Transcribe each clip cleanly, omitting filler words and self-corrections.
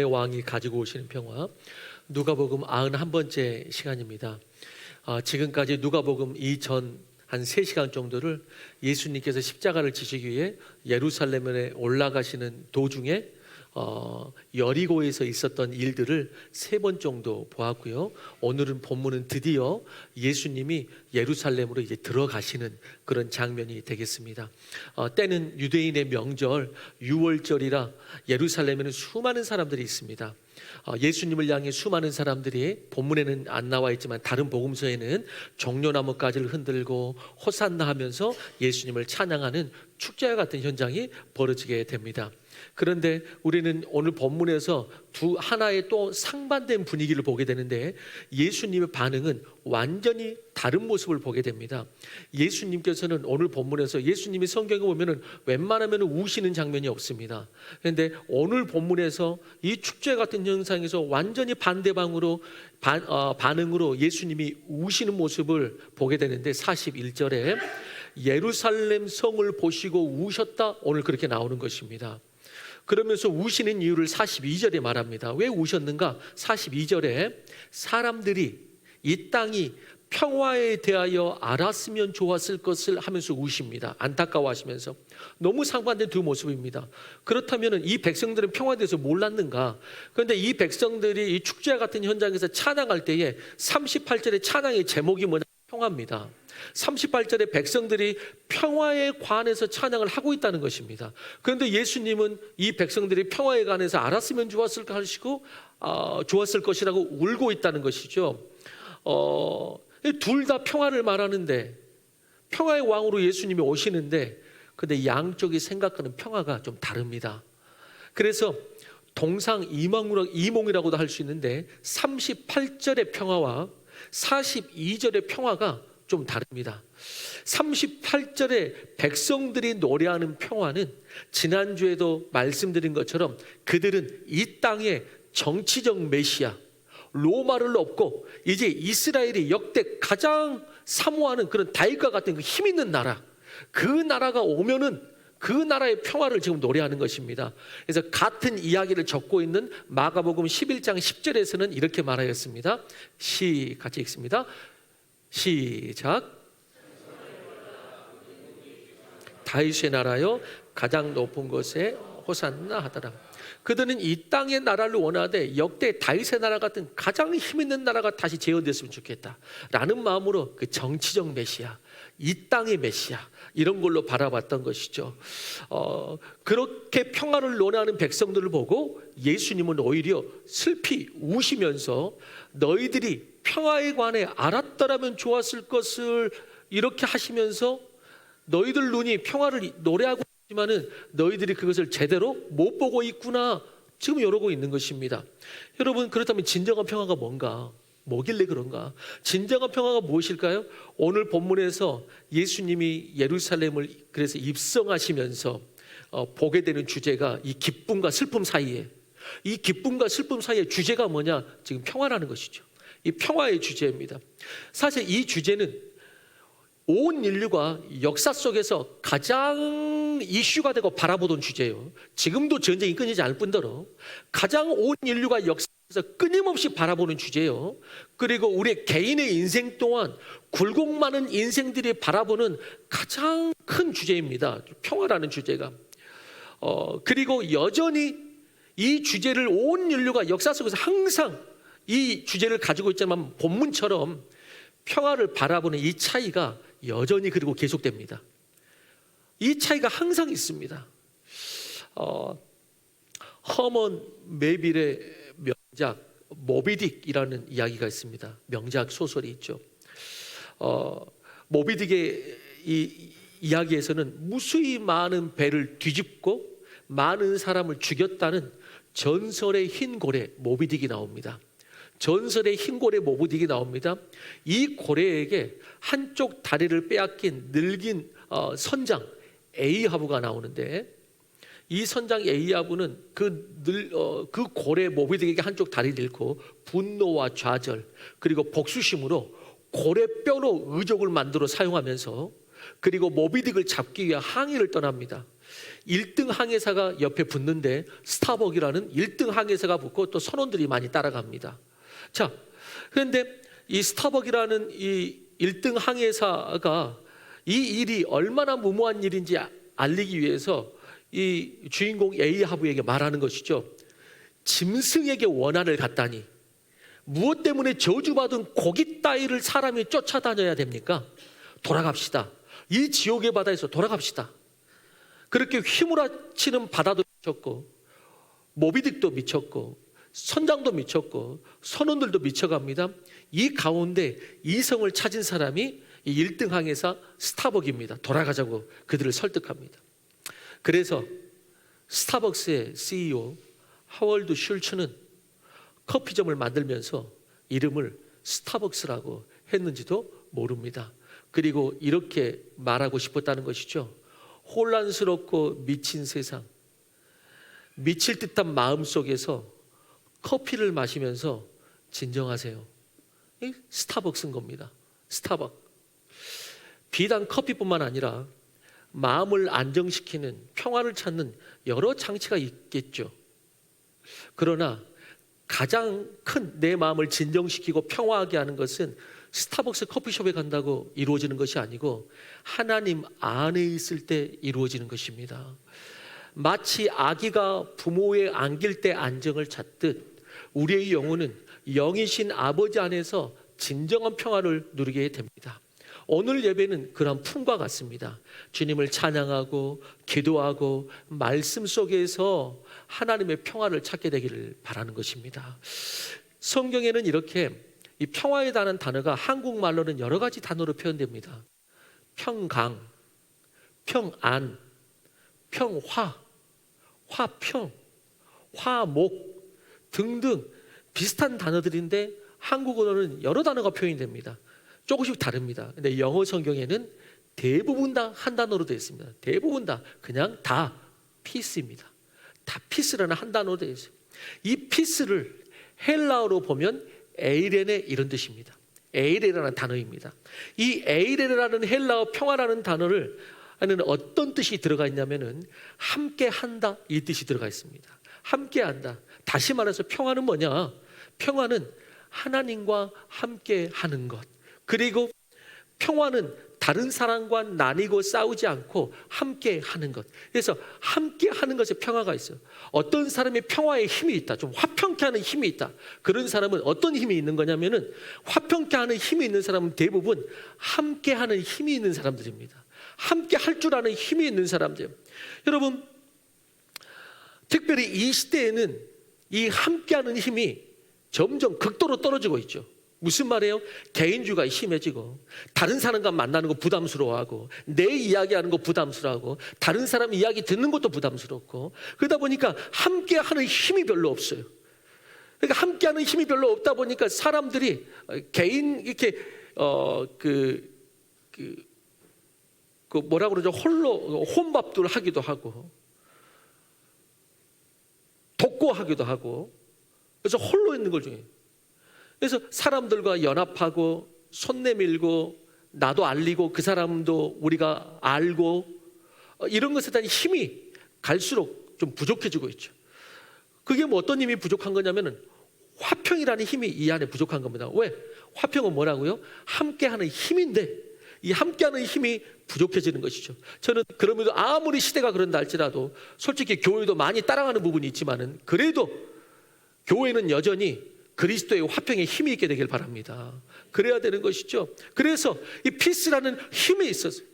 왕이 가지고 오시는 평화, 누가복음 91번째 시간입니다. 지금까지 누가복음 이전 한 3시간 정도를 예수님께서 십자가를 지시기 위해 예루살렘에 올라가시는 도중에 여리고에서 있었던 일들을 3번 정도 보았고요. 오늘은 본문은 드디어 예수님이 예루살렘으로 이제 들어가시는 그런 장면이 되겠습니다. 때는 유대인의 명절 유월절이라 예루살렘에는 수많은 사람들이 있습니다. 예수님을 향해 수많은 사람들이, 본문에는 안 나와 있지만 다른 복음서에는 종려나무 가지를 흔들고 호산나 하면서 예수님을 찬양하는 축제와 같은 현장이 벌어지게 됩니다. 그런데 우리는 오늘 본문에서 하나의 또 상반된 분위기를 보게 되는데, 예수님의 반응은 완전히 다른 모습을 보게 됩니다. 예수님께서는 오늘 본문에서 예수님이 성경에 보면은 웬만하면 우시는 장면이 없습니다. 그런데 오늘 본문에서 이 축제 같은 현상에서 완전히 반대방으로 반응으로 예수님이 우시는 모습을 보게 되는데, 41절에 예루살렘 성을 보시고 우셨다, 오늘 그렇게 나오는 것입니다. 그러면서 우시는 이유를 42절에 말합니다. 왜 우셨는가? 42절에 사람들이 이 땅이 평화에 대하여 알았으면 좋았을 것을 하면서 우십니다. 안타까워하시면서. 너무 상반된 두 모습입니다. 그렇다면 이 백성들은 평화에 대해서 몰랐는가? 그런데 이 백성들이 이 축제와 같은 현장에서 찬양할 때에 38절의 찬양의 제목이 뭐냐? 평화입니다. 38절에 백성들이 평화에 관해서 찬양을 하고 있다는 것입니다. 그런데 예수님은 이 백성들이 평화에 관해서 알았으면 좋았을 것이라고 울고 있다는 것이죠. 둘 다 평화를 말하는데, 평화의 왕으로 예수님이 오시는데, 근데 양쪽이 생각하는 평화가 좀 다릅니다. 그래서 동상이몽이라고도 할 수 있는데, 38절의 평화와 42절의 평화가 좀 다릅니다. 38절에 백성들이 노래하는 평화는 지난주에도 말씀드린 것처럼 그들은 이 땅의 정치적 메시아, 로마를 업고 이제 이스라엘이 역대 가장 사모하는 그런 다윗과 같은 그 힘 있는 나라, 그 나라가 오면은 그 나라의 평화를 지금 노래하는 것입니다. 그래서 같은 이야기를 적고 있는 마가복음 11장 10절에서는 이렇게 말하였습니다. 같이 읽습니다. 시작. 다윗의 나라여 가장 높은 곳에 호산나 하더라. 그들은 이 땅의 나라를 원하되 역대 다윗의 나라 같은 가장 힘있는 나라가 다시 재현됐으면 좋겠다 라는 마음으로 그 정치적 메시아, 이 땅의 메시아, 이런 걸로 바라봤던 것이죠. 그렇게 평화를 논하는 백성들을 보고 예수님은 오히려 슬피 우시면서 너희들이 평화에 관해 알았더라면 좋았을 것을 이렇게 하시면서 너희들 눈이 평화를 노래하고 있지만은 너희들이 그것을 제대로 못 보고 있구나, 지금 이러고 있는 것입니다. 여러분, 그렇다면 진정한 평화가 뭔가? 뭐길래 그런가? 진정한 평화가 무엇일까요? 오늘 본문에서 예수님이 예루살렘을 그래서 입성하시면서 보게 되는 주제가 이 기쁨과 슬픔 사이에, 이 기쁨과 슬픔 사이의 주제가 뭐냐? 지금 평화라는 것이죠. 이 평화의 주제입니다. 사실 이 주제는 온 인류가 역사 속에서 가장 이슈가 되고 바라보던 주제예요. 지금도 전쟁이 끊이지 않을 뿐더러 가장 온 인류가 역사에서 끊임없이 바라보는 주제예요. 그리고 우리 개인의 인생 또한 굴곡 많은 인생들이 바라보는 가장 큰 주제입니다. 평화라는 주제가. 그리고 여전히 이 주제를 온 인류가 역사 속에서 항상 이 주제를 가지고 있지만 본문처럼 평화를 바라보는 이 차이가 여전히 그리고 계속됩니다. 이 차이가 항상 있습니다. 허먼 멜빌의 명작 모비딕이라는 이야기가 있습니다. 명작 소설이 있죠. 모비딕의 이 이야기에서는 무수히 많은 배를 뒤집고 많은 사람을 죽였다는 전설의 흰 고래 모비딕이 나옵니다. 전설의 흰 고래 모비딕이 나옵니다. 이 고래에게 한쪽 다리를 빼앗긴 늙은 선장 에이하브가 나오는데, 이 선장 에이하브는 그 고래 모비딕에게 한쪽 다리를 잃고 분노와 좌절 그리고 복수심으로 고래뼈로 의족을 만들어 사용하면서 그리고 모비딕을 잡기 위해 항해를 떠납니다. 1등 항해사가 옆에 붙는데 스타벅이라는 1등 항해사가 붙고 또 선원들이 많이 따라갑니다. 자, 그런데 이 스타벅이라는 이 1등 항해사가 이 일이 얼마나 무모한 일인지 알리기 위해서 이 주인공 에이하브에게 말하는 것이죠. 짐승에게 원한을 갖다니 무엇 때문에 저주받은 고기 따위를 사람이 쫓아다녀야 됩니까? 돌아갑시다. 이 지옥의 바다에서 돌아갑시다. 그렇게 휘몰아치는 바다도 미쳤고 모비딕도 미쳤고 선장도 미쳤고 선원들도 미쳐갑니다. 이 가운데 이성을 찾은 사람이 이 1등 항해사 스타벅입니다. 돌아가자고 그들을 설득합니다. 그래서 스타벅스의 CEO 하월드 슐츠는 커피점을 만들면서 이름을 스타벅스라고 했는지도 모릅니다. 그리고 이렇게 말하고 싶었다는 것이죠. 혼란스럽고 미친 세상, 미칠 듯한 마음 속에서 커피를 마시면서 진정하세요. 이 스타벅스인 겁니다. 스타벅. 비단 커피뿐만 아니라 마음을 안정시키는, 평화를 찾는 여러 장치가 있겠죠. 그러나 가장 큰 내 마음을 진정시키고 평화하게 하는 것은 스타벅스 커피숍에 간다고 이루어지는 것이 아니고 하나님 안에 있을 때 이루어지는 것입니다. 마치 아기가 부모의 안길 때 안정을 찾듯 우리의 영혼은 영이신 아버지 안에서 진정한 평화를 누리게 됩니다. 오늘 예배는 그런 품과 같습니다. 주님을 찬양하고 기도하고 말씀 속에서 하나님의 평화를 찾게 되기를 바라는 것입니다. 성경에는 이렇게 이 평화에 대한 단어가 한국말로는 여러 가지 단어로 표현됩니다. 평강, 평안, 평화, 화평, 화목 등등 비슷한 단어들인데 한국어로는 여러 단어가 표현이 됩니다. 조금씩 다릅니다. 근데 영어 성경에는 대부분 다 한 단어로 되어 있습니다. 대부분 다 그냥 다 피스입니다. 다 피스라는 한 단어로 되어 있어요. 이 피스를 헬라어로 보면 에이레네 이런 뜻입니다. 에이레라는 단어입니다. 이 에이레라는 헬라어 평화라는 단어를 안에는 어떤 뜻이 들어가 있냐면은 함께 한다 이 뜻이 들어가 있습니다. 함께 한다. 다시 말해서 평화는 뭐냐? 평화는 하나님과 함께 하는 것. 그리고 평화는 다른 사람과 나뉘고 싸우지 않고 함께 하는 것. 그래서 함께 하는 것에 평화가 있어요. 어떤 사람의 평화에 힘이 있다. 좀 화평케 하는 힘이 있다. 그런 사람은 어떤 힘이 있는 거냐면은 화평케 하는 힘이 있는 사람은 대부분 함께 하는 힘이 있는 사람들입니다. 함께 할 줄 아는 힘이 있는 사람들. 여러분, 특별히 이 시대에는 이 함께 하는 힘이 점점 극도로 떨어지고 있죠. 무슨 말이에요? 개인주의가 심해지고 다른 사람과 만나는 거 부담스러워하고 내 이야기하는 거 부담스러워하고 다른 사람 이야기 듣는 것도 부담스럽고 그러다 보니까 함께하는 힘이 별로 없어요. 그러니까 함께하는 힘이 별로 없다 보니까 사람들이 개인 이렇게 뭐라 그러죠? 홀로 혼밥들 하기도 하고 독고하기도 하고 그래서 홀로 있는 걸 중에. 그래서 사람들과 연합하고 손 내밀고 나도 알리고 그 사람도 우리가 알고 이런 것에 대한 힘이 갈수록 좀 부족해지고 있죠. 그게 뭐 어떤 힘이 부족한 거냐면은 화평이라는 힘이 이 안에 부족한 겁니다. 왜? 화평은 뭐라고요? 함께하는 힘인데 이 함께하는 힘이 부족해지는 것이죠. 저는 그럼에도 아무리 시대가 그런다 할지라도 솔직히 교회도 많이 따라가는 부분이 있지만은 그래도 교회는 여전히 그리스도의 화평에 힘이 있게 되길 바랍니다. 그래야 되는 것이죠. 그래서 이 피스라는 힘이 있었어요.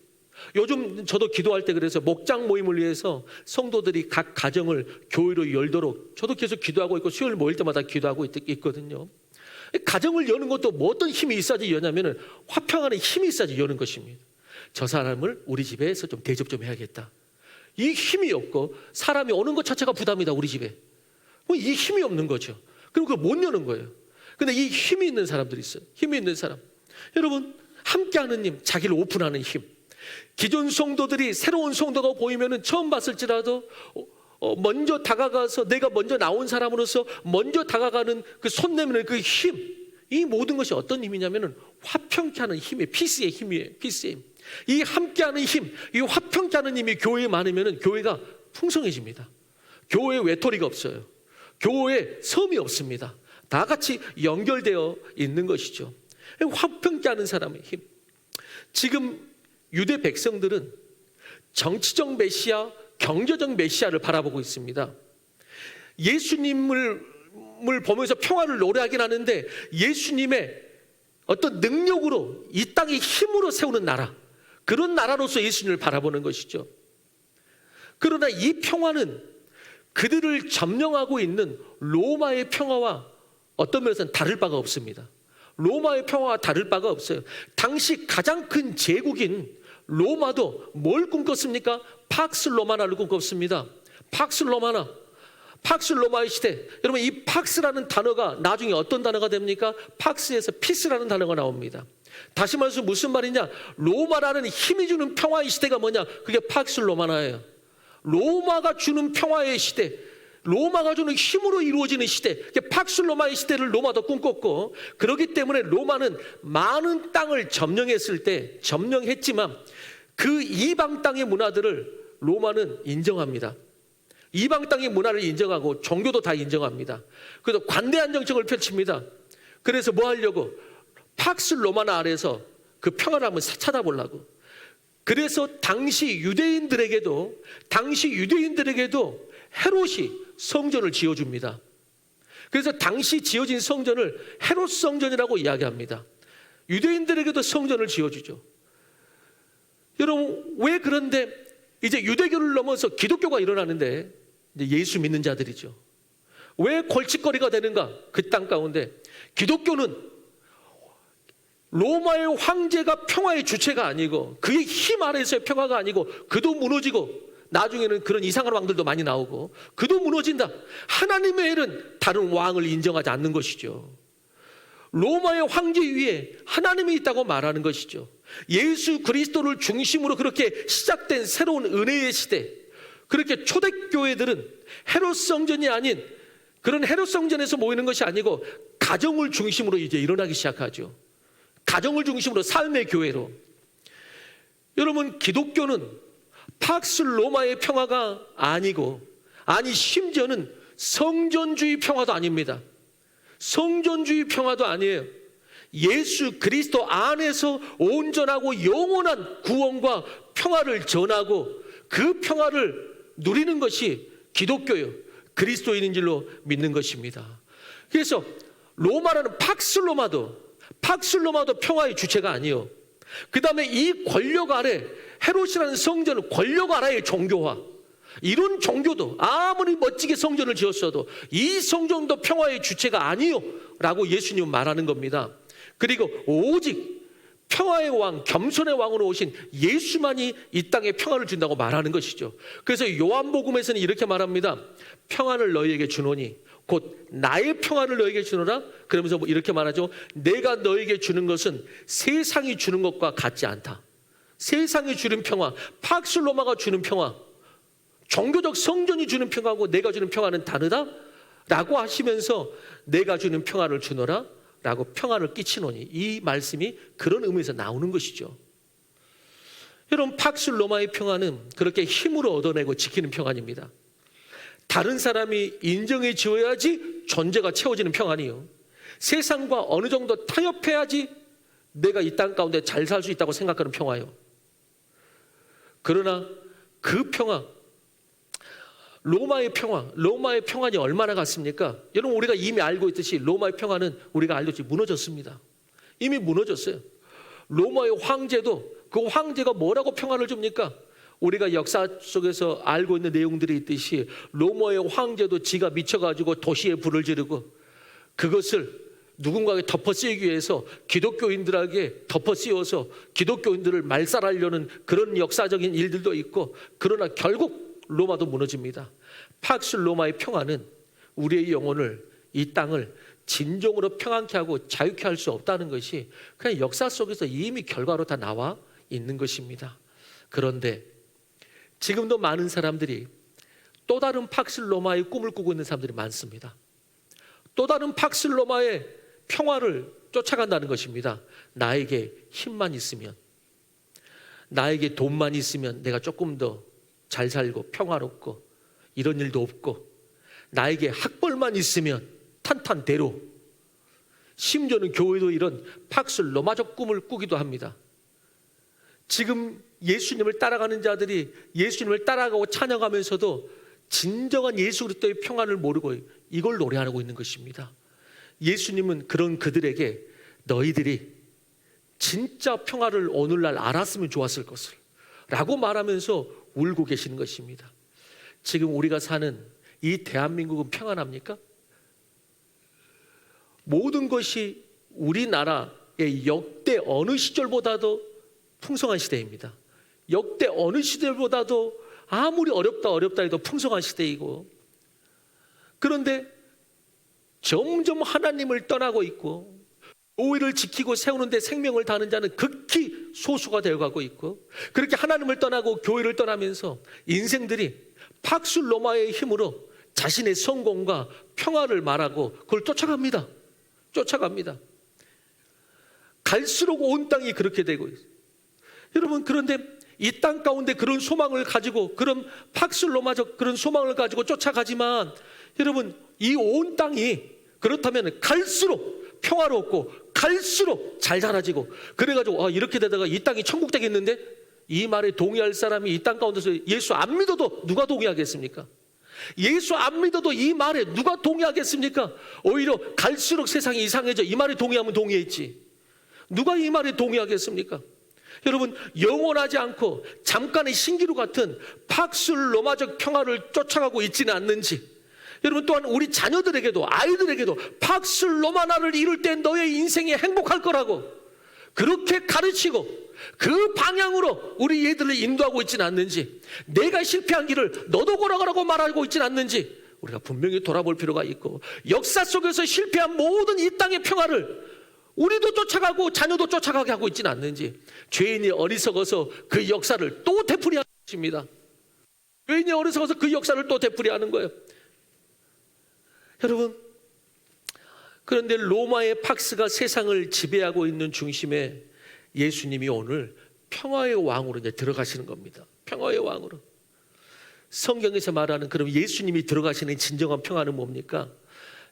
요즘 저도 기도할 때 그래서 목장 모임을 위해서 성도들이 각 가정을 교회로 열도록 저도 계속 기도하고 있고 수요일 모일 때마다 기도하고 있거든요. 가정을 여는 것도 뭐 어떤 힘이 있어야지 여냐면은 화평하는 힘이 있어야지 여는 것입니다. 저 사람을 우리 집에서 좀 대접 좀 해야겠다. 이 힘이 없고 사람이 오는 것 자체가 부담이다 우리 집에. 이 힘이 없는 거죠. 그럼 그걸 못 여는 거예요. 근데 이 힘이 있는 사람들이 있어요. 힘이 있는 사람. 여러분, 함께하는 힘, 자기를 오픈하는 힘. 기존 성도들이 새로운 성도가 보이면은 처음 봤을지라도 먼저 다가가서 내가 먼저 나온 사람으로서 먼저 다가가는 그 손 내미는 그 힘. 이 모든 것이 어떤 힘이냐면은 화평케 하는 힘이에요. 피스의 힘이에요. 피스의 힘. 이 함께하는 힘, 이 화평케 하는 힘이 교회에 많으면은 교회가 풍성해집니다. 교회에 외톨이가 없어요. 교회에 섬이 없습니다. 다 같이 연결되어 있는 것이죠. 화평케 하는 사람의 힘. 지금 유대 백성들은 정치적 메시아, 경제적 메시아를 바라보고 있습니다. 예수님을 보면서 평화를 노래하긴 하는데 예수님의 어떤 능력으로 이 땅의 힘으로 세우는 나라, 그런 나라로서 예수님을 바라보는 것이죠. 그러나 이 평화는 그들을 점령하고 있는 로마의 평화와 어떤 면에서는 다를 바가 없습니다. 로마의 평화와 다를 바가 없어요. 당시 가장 큰 제국인 로마도 뭘 꿈꿨습니까? 팍스 로마나를 꿈꿨습니다. 팍스 로마나. 팍스 로마의 시대. 여러분, 이 팍스라는 단어가 나중에 어떤 단어가 됩니까? 팍스에서 피스라는 단어가 나옵니다. 다시 말해서 무슨 말이냐? 로마라는 힘이 주는 평화의 시대가 뭐냐? 그게 팍스 로마나예요. 로마가 주는 평화의 시대, 로마가 주는 힘으로 이루어지는 시대, 팍스 로마의 시대를 로마도 꿈꿨고, 그렇기 때문에 로마는 많은 땅을 점령했을 때 점령했지만 그 이방 땅의 문화들을 로마는 인정합니다. 이방 땅의 문화를 인정하고 종교도 다 인정합니다. 그래서 관대한 정책을 펼칩니다. 그래서 뭐 하려고? 팍스 로마나 아래서 그 평화를 한번 찾아보려고. 그래서 당시 유대인들에게도 헤롯이 성전을 지어줍니다. 그래서 당시 지어진 성전을 헤롯 성전이라고 이야기합니다. 유대인들에게도 성전을 지어주죠. 여러분, 왜 그런데 이제 유대교를 넘어서 기독교가 일어나는데 이제 예수 믿는 자들이죠. 왜 골칫거리가 되는가? 그 땅 가운데 기독교는 로마의 황제가 평화의 주체가 아니고 그의 힘 아래에서의 평화가 아니고 그도 무너지고 나중에는 그런 이상한 왕들도 많이 나오고 그도 무너진다. 하나님의 일은 다른 왕을 인정하지 않는 것이죠. 로마의 황제 위에 하나님이 있다고 말하는 것이죠. 예수 그리스도를 중심으로 그렇게 시작된 새로운 은혜의 시대, 그렇게 초대교회들은 헤롯 성전이 아닌 그런 헤롯 성전에서 모이는 것이 아니고 가정을 중심으로 이제 일어나기 시작하죠. 가정을 중심으로 삶의 교회로. 여러분, 기독교는 팍스 로마의 평화가 아니고, 아니 심지어는 성전주의 평화도 아닙니다. 성전주의 평화도 아니에요. 예수 그리스도 안에서 온전하고 영원한 구원과 평화를 전하고 그 평화를 누리는 것이 기독교요, 그리스도인인 줄로 믿는 것입니다. 그래서 로마라는 팍스 로마도 평화의 주체가 아니요. 그 다음에 이 권력 아래, 헤롯이라는 성전은 권력 아래의 종교화, 이런 종교도 아무리 멋지게 성전을 지었어도 이 성전도 평화의 주체가 아니요 라고 예수님은 말하는 겁니다. 그리고 오직 평화의 왕, 겸손의 왕으로 오신 예수만이 이 땅에 평화를 준다고 말하는 것이죠. 그래서 요한복음에서는 이렇게 말합니다. 평화를 너희에게 주노니 곧 나의 평화를 너희에게 주노라. 그러면서 이렇게 말하죠. 내가 너희에게 주는 것은 세상이 주는 것과 같지 않다. 세상이 주는 평화, 팍스 로마가 주는 평화, 종교적 성전이 주는 평화고 내가 주는 평화는 다르다 라고 하시면서 내가 주는 평화를 주노라 라고 평화를 끼치노니, 이 말씀이 그런 의미에서 나오는 것이죠. 여러분, 팍스 로마의 평화는 그렇게 힘으로 얻어내고 지키는 평화입니다. 다른 사람이 인정해 줘야지 존재가 채워지는 평안이요. 세상과 어느 정도 타협해야지 내가 이 땅 가운데 잘 살 수 있다고 생각하는 평화요. 그러나 그 평화, 로마의 평안이 얼마나 같습니까? 여러분, 우리가 이미 알고 있듯이 로마의 평안은 우리가 알듯이 무너졌습니다. 이미 무너졌어요. 로마의 황제도 그 황제가 뭐라고 평안을 줍니까? 우리가 역사 속에서 알고 있는 내용들이 있듯이 로마의 황제도 지가 미쳐가지고 도시에 불을 지르고 그것을 누군가에게 덮어씌우기 위해서 기독교인들에게 덮어씌워서 기독교인들을 말살하려는 그런 역사적인 일들도 있고, 그러나 결국 로마도 무너집니다. 팍스 로마의 평화는 우리의 영혼을, 이 땅을 진정으로 평안케 하고 자유케 할 수 없다는 것이 그냥 역사 속에서 이미 결과로 다 나와 있는 것입니다. 그런데 지금도 많은 사람들이 또 다른 팍스 로마의 꿈을 꾸고 있는 사람들이 많습니다. 또 다른 팍스 로마의 평화를 쫓아간다는 것입니다. 나에게 힘만 있으면, 나에게 돈만 있으면 내가 조금 더 잘 살고 평화롭고 이런 일도 없고 나에게 학벌만 있으면 탄탄대로, 심지어는 교회도 이런 팍슬로마적 꿈을 꾸기도 합니다. 지금 예수님을 따라가는 자들이 예수님을 따라가고 찬양하면서도 진정한 예수 그리스도의 평안을 모르고 이걸 노래하고 있는 것입니다. 예수님은 그런 그들에게 너희들이 진짜 평화를 오늘날 알았으면 좋았을 것을 라고 말하면서 울고 계시는 것입니다. 지금 우리가 사는 이 대한민국은 평안합니까? 모든 것이 우리나라의 역대 어느 시절보다도 풍성한 시대입니다. 역대 어느 시절보다도 아무리 어렵다 해도 풍성한 시대이고, 그런데 점점 하나님을 떠나고 있고 교회를 지키고 세우는데 생명을 다하는 자는 극히 소수가 되어가고 있고, 그렇게 하나님을 떠나고 교회를 떠나면서 인생들이 팍슬로마의 힘으로 자신의 성공과 평화를 말하고 그걸 쫓아갑니다. 갈수록 온 땅이 그렇게 되고 있어요. 여러분, 그런데 이 땅 가운데 그런 소망을 가지고, 그런 팍슬로마적 그런 소망을 가지고 쫓아가지만, 여러분, 이 온 땅이 그렇다면 갈수록 평화롭고 갈수록 잘 자라지고, 그래가지고 이렇게 되다가 이 땅이 천국 되겠는데, 이 말에 동의할 사람이 이 땅 가운데서 예수 안 믿어도 누가 동의하겠습니까? 예수 안 믿어도 이 말에 누가 동의하겠습니까? 오히려 갈수록 세상이 이상해져. 이 말에 동의하면 동의했지, 누가 이 말에 동의하겠습니까? 여러분, 영원하지 않고 잠깐의 신기루 같은 팍슬로마적 평화를 쫓아가고 있지는 않는지, 여러분, 또한 우리 자녀들에게도, 아이들에게도 팍슬로마나를 이룰 때 너의 인생이 행복할 거라고 그렇게 가르치고 그 방향으로 우리 얘들을 인도하고 있지는 않는지, 내가 실패한 길을 너도 걸어가라고 말하고 있지는 않는지 우리가 분명히 돌아볼 필요가 있고, 역사 속에서 실패한 모든 이 땅의 평화를 우리도 쫓아가고 자녀도 쫓아가게 하고 있지는 않는지, 죄인이 어리석어서 그 역사를 또 되풀이하는 것입니다. 죄인이 어리석어서 그 역사를 또 되풀이하는 거예요. 여러분, 그런데 로마의 팍스가 세상을 지배하고 있는 중심에 예수님이 오늘 평화의 왕으로 이제 들어가시는 겁니다. 평화의 왕으로. 성경에서 말하는 그럼 예수님이 들어가시는 진정한 평화는 뭡니까?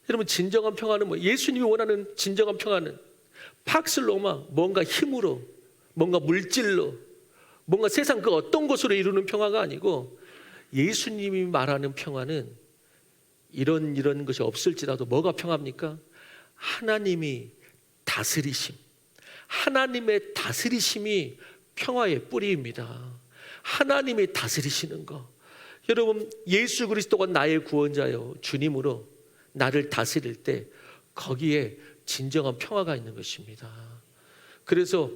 여러분, 진정한 평화는 뭐? 예수님이 원하는 진정한 평화는 팍슬로마, 뭔가 힘으로, 뭔가 물질로, 뭔가 세상 그 어떤 것으로 이루는 평화가 아니고, 예수님이 말하는 평화는 이런 것이 없을지라도 뭐가 평화입니까? 하나님이 다스리심, 하나님의 다스리심이 평화의 뿌리입니다. 하나님이 다스리시는 거. 여러분, 예수 그리스도가 나의 구원자요, 주님으로 나를 다스릴 때 거기에 진정한 평화가 있는 것입니다. 그래서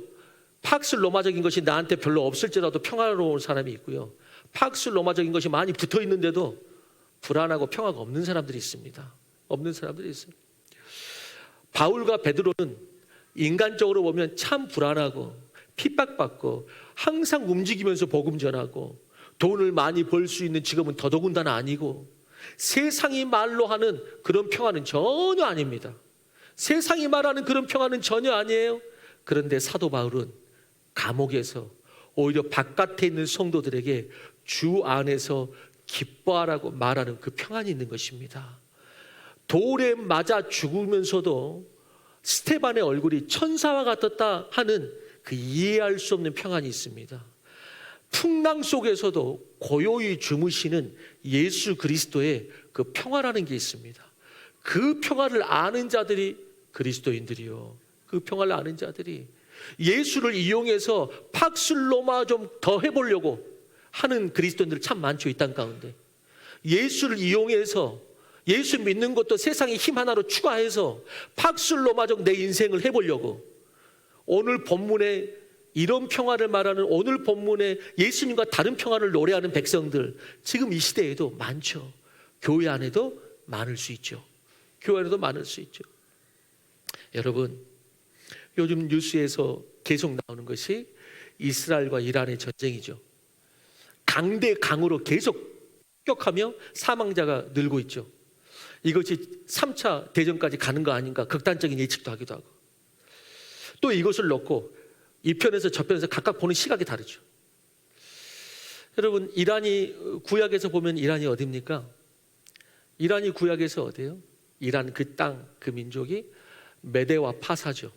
팍슬로마적인 것이 나한테 별로 없을지라도 평화로운 사람이 있고요, 팍슬로마적인 것이 많이 붙어 있는데도 불안하고 평화가 없는 사람들이 있습니다. 없는 사람들이 있어요. 바울과 베드로는 인간적으로 보면 참 불안하고 핍박받고 항상 움직이면서 복음 전하고 돈을 많이 벌 수 있는 직업은 더더군다나 아니고, 세상이 말로 하는 그런 평화는 전혀 아닙니다. 세상이 말하는 그런 평화는 전혀 아니에요. 그런데 사도 바울은 감옥에서 오히려 바깥에 있는 성도들에게 주 안에서 기뻐하라고 말하는 그 평안이 있는 것입니다. 돌에 맞아 죽으면서도 스테반의 얼굴이 천사와 같았다 하는 그 이해할 수 없는 평안이 있습니다. 풍랑 속에서도 고요히 주무시는 예수 그리스도의 그 평화라는 게 있습니다. 그 평화를 아는 자들이 그리스도인들이요, 그 평화를 아는 자들이 예수를 이용해서 팍슬로마 좀 더 해보려고 하는 그리스도인들 참 많죠, 이 땅 가운데. 예수를 이용해서, 예수 믿는 것도 세상의 힘 하나로 추가해서 팍슬로마적 내 인생을 해보려고, 오늘 본문에 이런 평화를 말하는, 오늘 본문에 예수님과 다른 평화를 노래하는 백성들 지금 이 시대에도 많죠. 교회 안에도 많을 수 있죠. 교회 안에도 많을 수 있죠. 여러분, 요즘 뉴스에서 계속 나오는 것이 이스라엘과 이란의 전쟁이죠. 강대강으로 계속 격하며 사망자가 늘고 있죠. 이것이 3차 대전까지 가는 거 아닌가 극단적인 예측도 하기도 하고, 또 이것을 놓고 이 편에서 저 편에서 각각 보는 시각이 다르죠. 여러분, 이란이 구약에서 보면 이란이 어디입니까? 이란이 구약에서 어디예요? 이란 그 땅, 그 민족이 메대와 파사죠.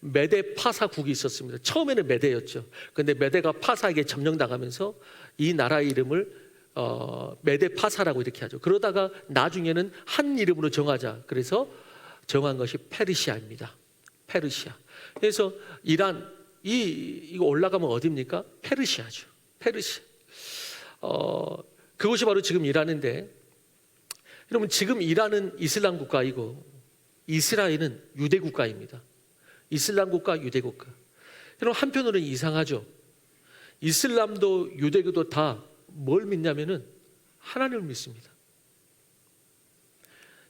메대 파사국이 있었습니다. 처음에는 메대였죠. 그런데 메대가 파사에게 점령당하면서 이 나라의 이름을 메대 파사라고 이렇게 하죠. 그러다가 나중에는 한 이름으로 정하자. 그래서 정한 것이 페르시아입니다. 페르시아. 그래서 이란 이거 올라가면 어디입니까? 페르시아죠. 페르시아. 그것이 바로 지금 이란인데, 여러분, 지금 이란은 이슬람 국가이고 이스라엘은 유대 국가입니다. 이슬람 국가, 유대 국가. 여러분, 한편으로는 이상하죠. 이슬람도 유대교도 다 뭘 믿냐면은 하나님을 믿습니다.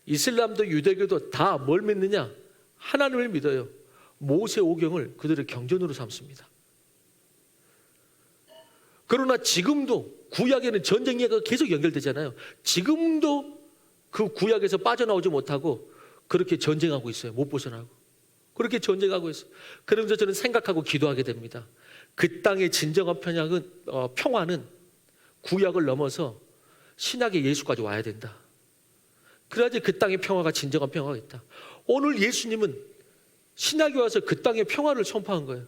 이슬람도 유대교도 다 뭘 믿느냐? 하나님을 믿어요. 모세 오경을 그들의 경전으로 삼습니다. 그러나 지금도 구약에는 전쟁 얘기가 계속 연결되잖아요. 지금도 그 구약에서 빠져나오지 못하고 그렇게 전쟁하고 있어요. 못 벗어나고. 그렇게 전쟁하고 있어요. 그러면서 저는 생각하고 기도하게 됩니다. 그 땅의 진정한 평화는 구약을 넘어서 신약의 예수까지 와야 된다. 그래야지 그 땅의 평화가 진정한 평화가 있다. 오늘 예수님은 신약에 와서 그 땅의 평화를 선포한 거예요.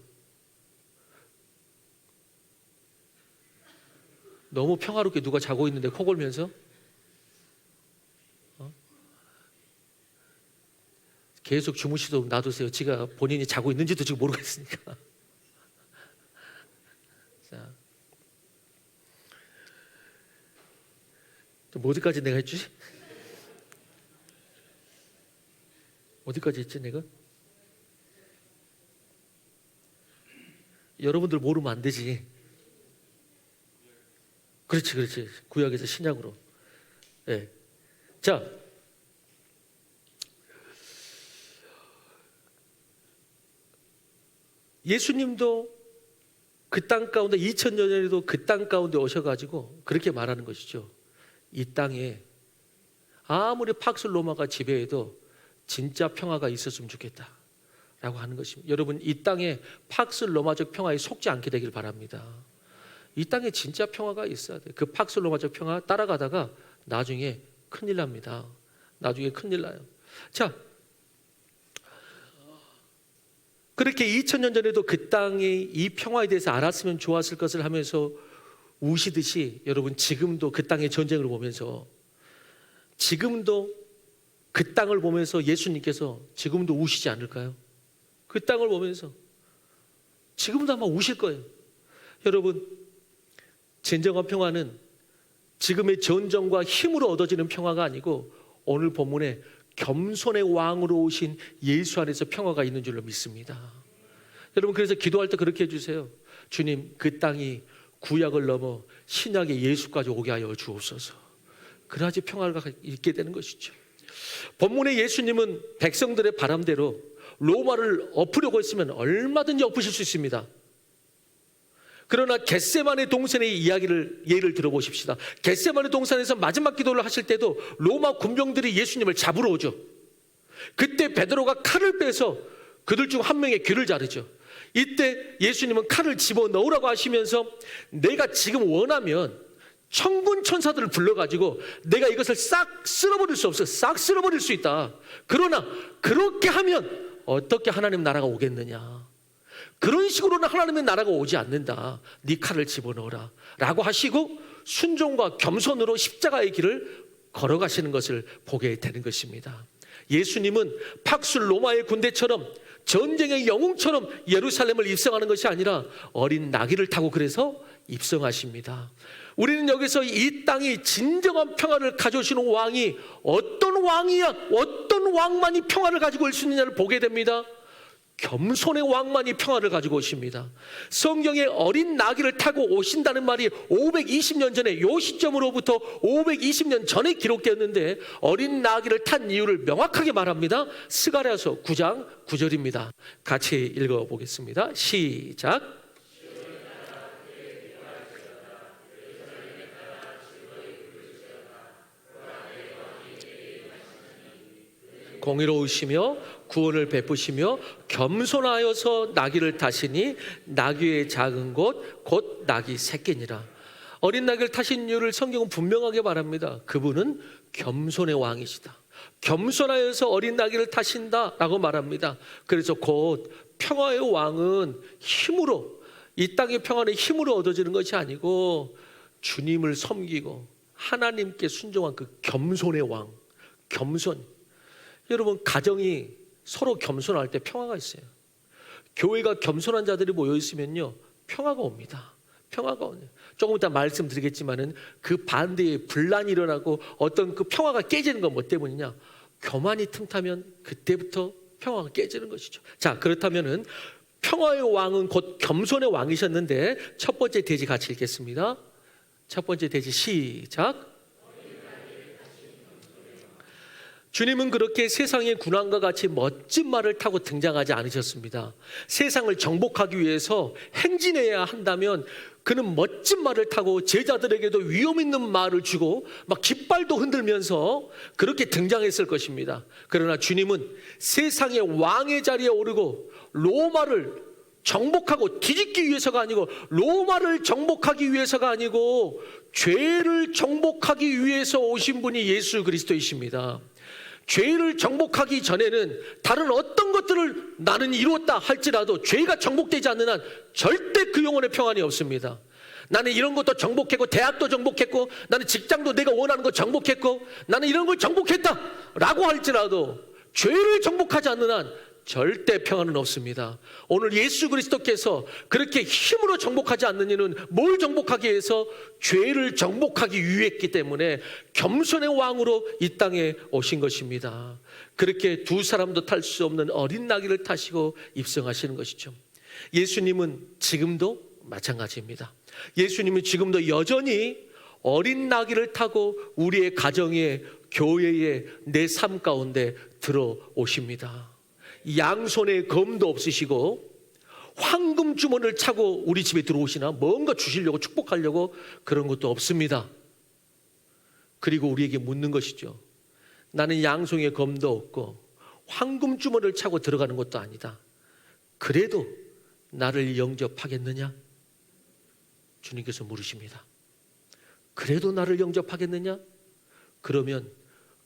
너무 평화롭게 누가 자고 있는데 코 골면서 계속 주무시도록 놔두세요. 지가 본인이 자고 있는지도 지금 모르겠으니까. 자, 또 어디까지 내가 했지? 어디까지 했지 내가? 여러분들 모르면 안 되지. 그렇지. 구약에서 신약으로. 네. 자, 예수님도 그 땅 가운데 2000년 전에도 그 땅 가운데 오셔가지고 그렇게 말하는 것이죠. 이 땅에 아무리 팍스 로마가 지배해도 진짜 평화가 있었으면 좋겠다 라고 하는 것입니다. 여러분, 이 땅에 팍스 로마적 평화에 속지 않게 되길 바랍니다. 이 땅에 진짜 평화가 있어야 돼요. 그 팍스 로마적 평화 따라가다가 나중에 큰일 납니다. 나중에 큰일 나요. 자, 그렇게 2000년 전에도 그 땅의 이 평화에 대해서 알았으면 좋았을 것을 하면서 우시듯이, 여러분, 지금도 그 땅의 전쟁을 보면서, 지금도 그 땅을 보면서 예수님께서 지금도 우시지 않을까요? 그 땅을 보면서 지금도 아마 우실 거예요. 여러분, 진정한 평화는 지금의 전쟁과 힘으로 얻어지는 평화가 아니고 오늘 본문에 겸손의 왕으로 오신 예수 안에서 평화가 있는 줄로 믿습니다. 여러분, 그래서 기도할 때 그렇게 해주세요. 주님, 그 땅이 구약을 넘어 신약의 예수까지 오게 하여 주옵소서. 그래야지 평화가 있게 되는 것이죠. 본문의 예수님은 백성들의 바람대로 로마를 엎으려고 했으면 얼마든지 엎으실 수 있습니다. 그러나 겟세마네 동산의 예를 들어보십시다. 겟세마네 동산에서 마지막 기도를 하실 때도 로마 군병들이 예수님을 잡으러 오죠. 그때 베드로가 칼을 빼서 그들 중 한 명의 귀를 자르죠. 이때 예수님은 칼을 집어넣으라고 하시면서 내가 지금 원하면 천군 천사들을 불러가지고 내가 이것을 싹 쓸어버릴 수 없어. 싹 쓸어버릴 수 있다. 그러나 그렇게 하면 어떻게 하나님 나라가 오겠느냐. 그런 식으로는 하나님의 나라가 오지 않는다. 네 칼을 집어넣어라 라고 하시고 순종과 겸손으로 십자가의 길을 걸어가시는 것을 보게 되는 것입니다. 예수님은 팍스 로마의 군대처럼 전쟁의 영웅처럼 예루살렘을 입성하는 것이 아니라 어린 나귀를 타고 그래서 입성하십니다. 우리는 여기서 이 땅이 진정한 평화를 가져오시는 왕이 어떤 왕이야, 어떤 왕만이 평화를 가지고 올 수 있느냐를 보게 됩니다. 겸손의 왕만이 평화를 가지고 오십니다. 성경에 어린 나귀를 타고 오신다는 말이 520년 전에, 이 시점으로부터 520년 전에 기록되었는데 어린 나귀를 탄 이유를 명확하게 말합니다. 스가랴서 9장 9절입니다. 같이 읽어보겠습니다. 시작. 공의로우시며 구원을 베푸시며 겸손하여서 나귀를 타시니 나귀의 작은 곳 곧 나귀 새끼니라. 어린 나귀를 타신 이유를 성경은 분명하게 말합니다. 그분은 겸손의 왕이시다. 겸손하여서 어린 나귀를 타신다라고 말합니다. 그래서 곧 평화의 왕은 힘으로, 이 땅의 평화는 힘으로 얻어지는 것이 아니고 주님을 섬기고 하나님께 순종한 그 겸손의 왕, 겸손. 여러분, 가정이 서로 겸손할 때 평화가 있어요. 교회가 겸손한 자들이 모여 있으면요, 평화가 옵니다. 평화가 오네요. 조금 이따 말씀드리겠지만은 그 반대에 분란이 일어나고 어떤 그 평화가 깨지는 건 뭐 때문이냐? 교만이 틈타면 그때부터 평화가 깨지는 것이죠. 자, 그렇다면은 평화의 왕은 곧 겸손의 왕이셨는데 첫 번째 대지 같이 읽겠습니다. 첫 번째 대지 시작. 주님은 그렇게 세상의 군왕과 같이 멋진 말을 타고 등장하지 않으셨습니다. 세상을 정복하기 위해서 행진해야 한다면 그는 멋진 말을 타고 제자들에게도 위험 있는 말을 주고 막 깃발도 흔들면서 그렇게 등장했을 것입니다. 그러나 주님은 세상의 왕의 자리에 오르고 로마를 정복하고 뒤집기 위해서가 아니고, 로마를 정복하기 위해서가 아니고 죄를 정복하기 위해서 오신 분이 예수 그리스도이십니다. 죄를 정복하기 전에는 다른 어떤 것들을 나는 이루었다 할지라도 죄가 정복되지 않는 한 절대 그 영혼의 평안이 없습니다. 나는 이런 것도 정복했고, 대학도 정복했고, 나는 직장도 내가 원하는 거 정복했고, 나는 이런 걸 정복했다 라고 할지라도 죄를 정복하지 않는 한 절대 평안은 없습니다. 오늘 예수 그리스도께서 그렇게 힘으로 정복하지 않는 이는 뭘 정복하기 위해서? 죄를 정복하기 위했기 때문에 겸손의 왕으로 이 땅에 오신 것입니다. 그렇게 두 사람도 탈 수 없는 어린 나귀를 타시고 입성하시는 것이죠. 예수님은 지금도 마찬가지입니다. 예수님은 지금도 여전히 어린 나귀를 타고 우리의 가정에, 교회에, 내 삶 가운데 들어오십니다. 양손에 검도 없으시고 황금 주머니를 차고 우리 집에 들어오시나 뭔가 주시려고, 축복하려고 그런 것도 없습니다. 그리고 우리에게 묻는 것이죠. 나는 양손에 검도 없고 황금 주머니를 차고 들어가는 것도 아니다. 그래도 나를 영접하겠느냐? 주님께서 물으십니다. 그래도 나를 영접하겠느냐? 그러면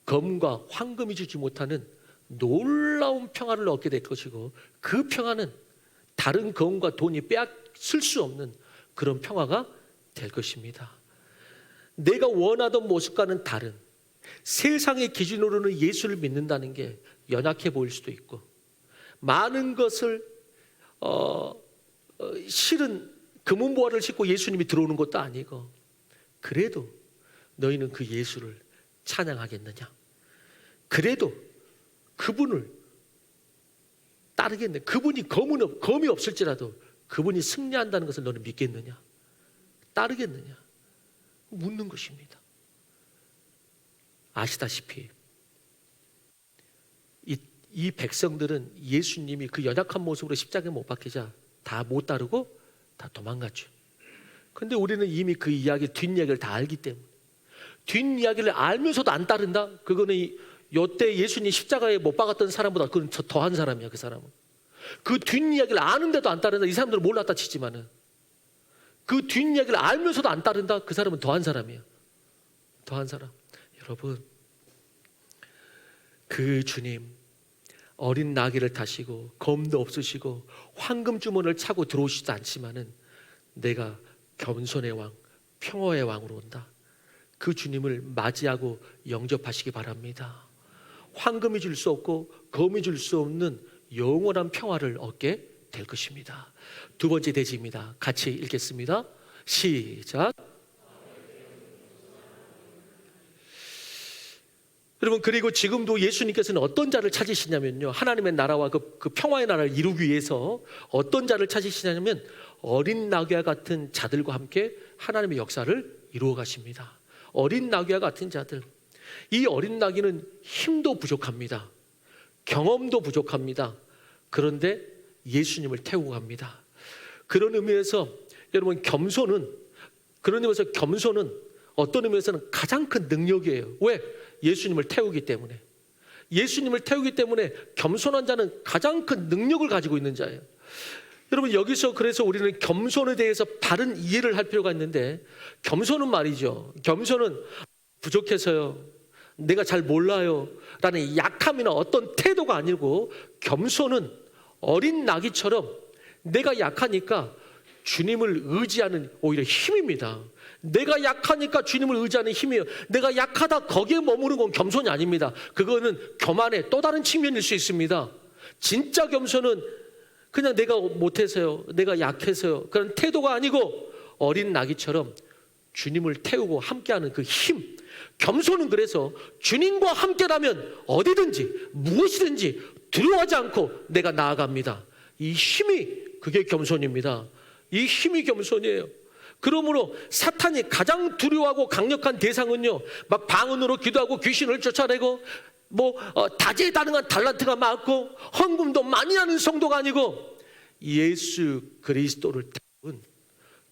검과 황금이 주지 못하는 놀라운 평화를 얻게 될 것이고, 그 평화는 다른 검과 돈이 빼앗을 수 없는 그런 평화가 될 것입니다. 내가 원하던 모습과는 다른, 세상의 기준으로는 예수를 믿는다는 게 연약해 보일 수도 있고, 많은 것을 실은 금은보화를 싣고 예수님이 들어오는 것도 아니고, 그래도 너희는 그 예수를 찬양하겠느냐? 그래도 그분을 따르겠네. 그분이 검이 없을지라도 그분이 승리한다는 것을 너는 믿겠느냐? 따르겠느냐? 묻는 것입니다. 아시다시피 이 백성들은 예수님이 그 연약한 모습으로 십자가에 못 박히자 다 못 따르고 다 도망갔죠. 그런데 우리는 이미 그 이야기, 뒷이야기를 다 알기 때문에, 뒷이야기를 알면서도 안 따른다? 그거는 요때 예수님 십자가에 못 박았던 사람보다 그건 더한 사람이야. 그 사람은 그 뒷이야기를 아는데도 안 따른다. 이 사람들은 몰랐다 치지만은 그 뒷이야기를 알면서도 안 따른다. 그 사람은 더한 사람이야. 더한 사람. 여러분, 그 주님 어린 나귀를 타시고 검도 없으시고 황금 주머니를 차고 들어오시지도 않지만은 내가 겸손의 왕, 평화의 왕으로 온다. 그 주님을 맞이하고 영접하시기 바랍니다. 황금이 줄 수 없고 검이 줄 수 없는 영원한 평화를 얻게 될 것입니다. 두 번째 대지입니다. 같이 읽겠습니다. 시작. 여러분, 그리고 지금도 예수님께서는 어떤 자를 찾으시냐면요, 하나님의 나라와 그 평화의 나라를 이루기 위해서 어떤 자를 찾으시냐면 어린 나귀와 같은 자들과 함께 하나님의 역사를 이루어 가십니다. 어린 나귀와 같은 자들. 이 어린 나귀는 힘도 부족합니다. 경험도 부족합니다. 그런데 예수님을 태우고 갑니다. 그런 의미에서 여러분, 겸손은 어떤 의미에서는 가장 큰 능력이에요. 왜? 예수님을 태우기 때문에. 예수님을 태우기 때문에 겸손한 자는 가장 큰 능력을 가지고 있는 자예요. 여러분, 여기서 그래서 우리는 겸손에 대해서 바른 이해를 할 필요가 있는데, 겸손은 말이죠, 겸손은 부족해서요, 내가 잘 몰라요 라는 약함이나 어떤 태도가 아니고, 겸손은 어린 나귀처럼 내가 약하니까 주님을 의지하는 오히려 힘입니다. 내가 약하니까 주님을 의지하는 힘이에요. 내가 약하다 거기에 머무는 건 겸손이 아닙니다. 그거는 교만의 또 다른 측면일 수 있습니다. 진짜 겸손은 그냥 내가 못해서요, 내가 약해서요, 그런 태도가 아니고 어린 나귀처럼 주님을 태우고 함께하는 그 힘. 겸손은 그래서 주님과 함께라면 어디든지 무엇이든지 두려워하지 않고 내가 나아갑니다. 이 힘이, 그게 겸손입니다. 이 힘이 겸손이에요. 그러므로 사탄이 가장 두려워하고 강력한 대상은요, 막 방언으로 기도하고 귀신을 쫓아내고 다재다능한 달란트가 많고 헌금도 많이 하는 성도가 아니고, 예수 그리스도를 태운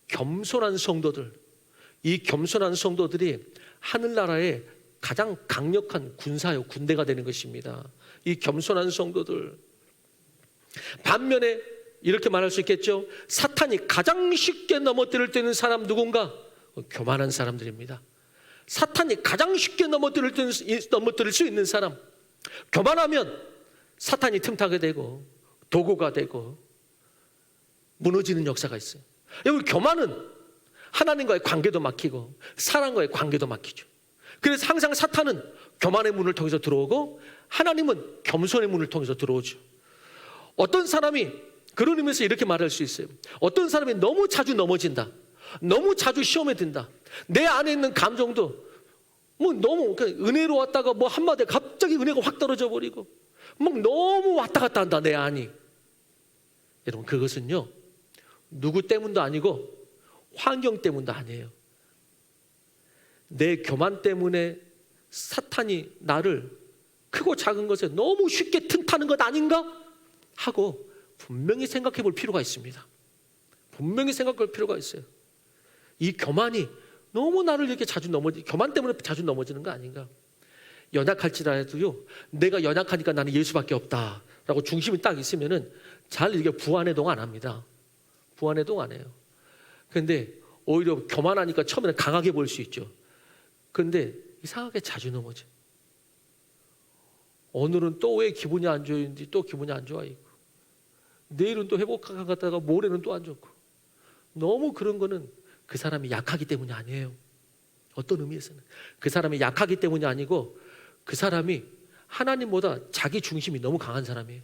겸손한 성도들, 이 겸손한 성도들이 하늘나라의 가장 강력한 군사요, 군대가 되는 것입니다. 이 겸손한 성도들. 반면에 이렇게 말할 수 있겠죠. 사탄이 가장 쉽게 넘어뜨릴 수 있는 사람 누군가? 교만한 사람들입니다. 사탄이 가장 쉽게 넘어뜨릴 수 있는 사람. 교만하면 사탄이 틈타게 되고 도구가 되고 무너지는 역사가 있어요. 여러분, 교만은 하나님과의 관계도 막히고 사람과의 관계도 막히죠. 그래서 항상 사탄은 교만의 문을 통해서 들어오고 하나님은 겸손의 문을 통해서 들어오죠. 어떤 사람이 그런 의미에서 이렇게 말할 수 있어요. 어떤 사람이 너무 자주 넘어진다, 너무 자주 시험에 든다, 내 안에 있는 감정도 너무 은혜로 왔다가 한마디에 갑자기 은혜가 확 떨어져 버리고 너무 왔다 갔다 한다, 내 안이. 여러분, 그것은요, 누구 때문도 아니고 환경 때문도 아니에요. 내 교만 때문에 사탄이 나를 크고 작은 것에 너무 쉽게 틈타는 것 아닌가 하고 분명히 생각해 볼 필요가 있습니다. 분명히 생각할 필요가 있어요. 이 교만이 너무 나를 이렇게 교만 때문에 자주 넘어지는 거 아닌가. 연약할지라도요, 내가 연약하니까 나는 예수밖에 없다라고 중심이 딱 있으면은 잘 이게 부안해동 안 합니다. 부안해동 안 해요. 그런데 오히려 교만하니까 처음에는 강하게 보일 수 있죠. 그런데 이상하게 자주 넘어져. 오늘은 또 왜 기분이 안 좋은지 또 기분이 안 좋아 있고, 내일은 또 회복하가 갔다가 모레는 또 안 좋고. 너무 그런 거는 그 사람이 약하기 때문이 아니에요. 어떤 의미에서는 그 사람이 약하기 때문이 아니고, 그 사람이 하나님보다 자기 중심이 너무 강한 사람이에요.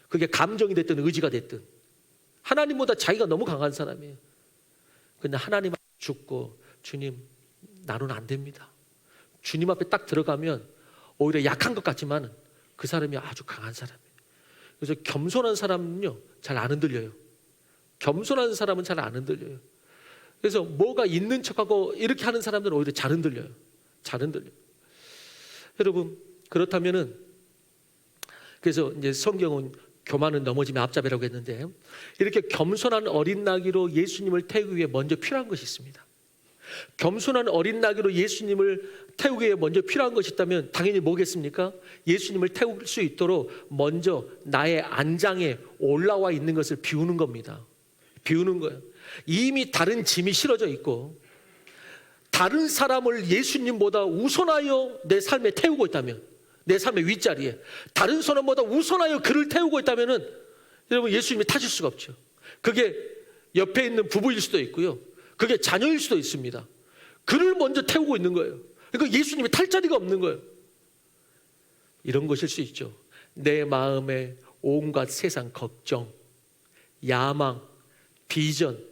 그게 감정이 됐든 의지가 됐든 하나님보다 자기가 너무 강한 사람이에요. 근데 하나님 앞에 죽고, 주님, 나는 안 됩니다. 주님 앞에 딱 들어가면 오히려 약한 것 같지만 그 사람이 아주 강한 사람이에요. 그래서 겸손한 사람은요, 잘 안 흔들려요. 겸손한 사람은 잘 안 흔들려요. 그래서 뭐가 있는 척하고 이렇게 하는 사람들은 오히려 잘 흔들려요. 잘 흔들려요. 여러분, 그렇다면은, 그래서 이제 성경은 교만은 넘어지면 앞잡이라고 했는데, 이렇게 겸손한 어린 나귀로 예수님을 태우기 위해 먼저 필요한 것이 있습니다. 겸손한 어린 나귀로 예수님을 태우기 위해 먼저 필요한 것이 있다면 당연히 뭐겠습니까? 예수님을 태울 수 있도록 먼저 나의 안장에 올라와 있는 것을 비우는 겁니다. 비우는 거예요. 이미 다른 짐이 실어져 있고 다른 사람을 예수님보다 우선하여 내 삶에 태우고 있다면, 내 삶의 윗자리에 다른 사람보다 우선하여 그를 태우고 있다면은 여러분, 예수님이 타실 수가 없죠. 그게 옆에 있는 부부일 수도 있고요, 그게 자녀일 수도 있습니다. 그를 먼저 태우고 있는 거예요. 그러니까 예수님이 탈 자리가 없는 거예요. 이런 것일 수 있죠. 내 마음에 온갖 세상 걱정, 야망, 비전,